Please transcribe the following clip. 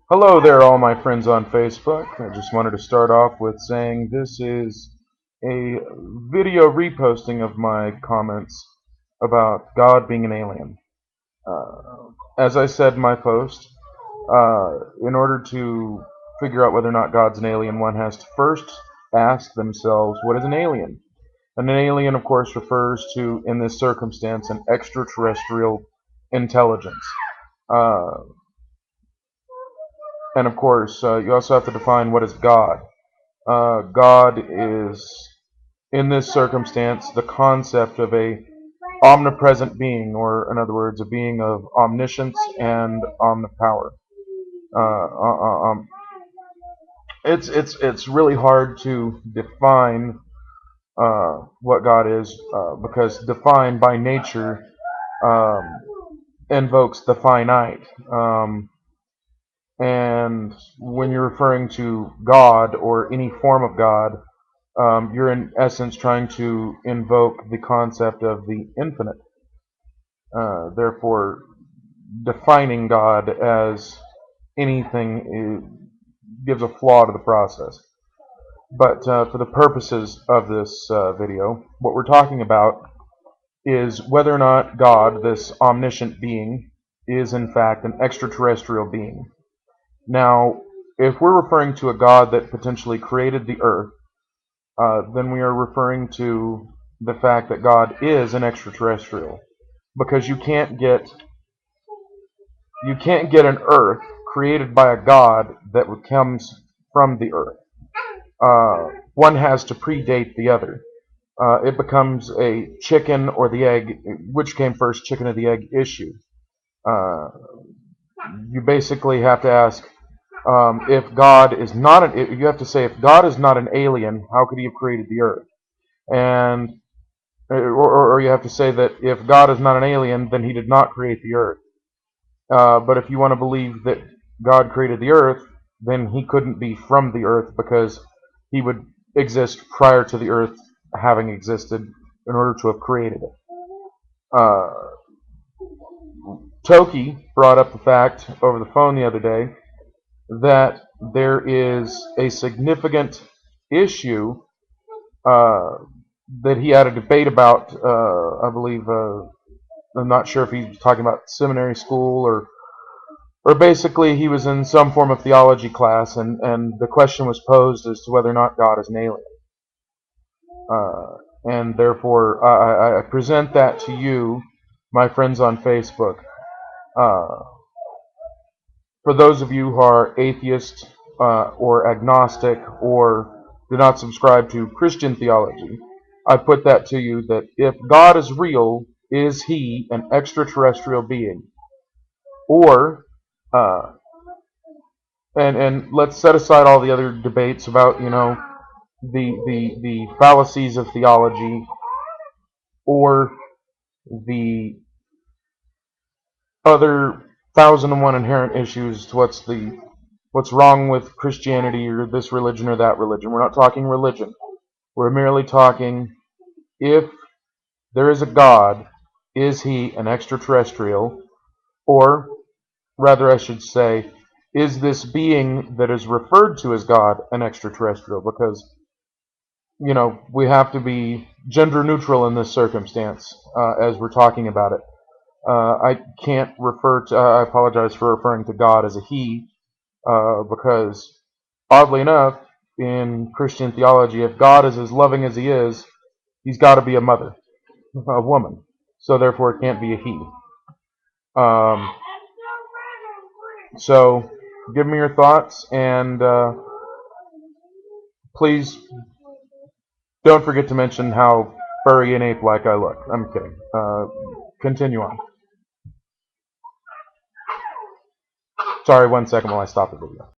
Hello there, all my friends on Facebook. I just wanted to start off with saying this is a video reposting of my comments about God being an alien. As I said in my post, in order to figure out whether or not God's an alien, one has to first ask themselves, what is an alien? And an alien, of course, refers to, in this circumstance, an extraterrestrial intelligence. Uh, and of course, you also have to define what is God. God is, in this circumstance, the concept of a omnipresent being, or in other words, a being of omniscience and omnipower. Uh, uh, um, it's really hard to define what God is because define by nature um, invokes the finite. And when you're referring to God or any form of God, you're in essence trying to invoke the concept of the infinite. Therefore, defining God as anything gives a flaw to the process. But for the purposes of this video, what we're talking about is whether or not God, this omniscient being, is in fact an extraterrestrial being. Now, if we're referring to a God that potentially created the earth, then we are referring to the fact that God is an extraterrestrial, because you can't get an earth created by a God that comes from the earth. One has to predate the other. It becomes a chicken or the egg, which came first, chicken or the egg issue. Uh, you basically have to ask, if God is not an, you have to say, if God is not an alien, how could He have created the earth? And or you have to say that if God is not an alien, then He did not create the earth. But if you want to believe that God created the earth, then He couldn't be from the earth because He would exist prior to the earth having existed in order to have created it. Uh, Toki brought up the fact over the phone the other day that there is a significant issue uh, that he had a debate about. I believe I'm not sure if he's talking about seminary school or basically he was in some form of theology class, and the question was posed as to whether or not God is an alien. And therefore, I present that to you, my friends on Facebook. Uh, for those of you who are atheists or agnostic or do not subscribe to Christian theology, I put that to you that if God is real, is He an extraterrestrial being? Or, uh, and let's set aside all the other debates about, the fallacies of theology or the other 1,001 inherent issues to what's wrong with Christianity or this religion or that religion. We're not talking religion. We're merely talking, if there is a God, is He an extraterrestrial? Or, rather I should say, is this being that is referred to as God an extraterrestrial? Because, we have to be gender neutral in this circumstance as we're talking about it. I can't I apologize for referring to God as a He, because, oddly enough, in Christian theology, if God is as loving as He is, He's got to be a mother, a woman. So therefore, it can't be a He. Um, so, give me your thoughts, and please don't forget to mention how furry and ape-like I look. I'm kidding. Continue on. Sorry, 1 second while I stop the video.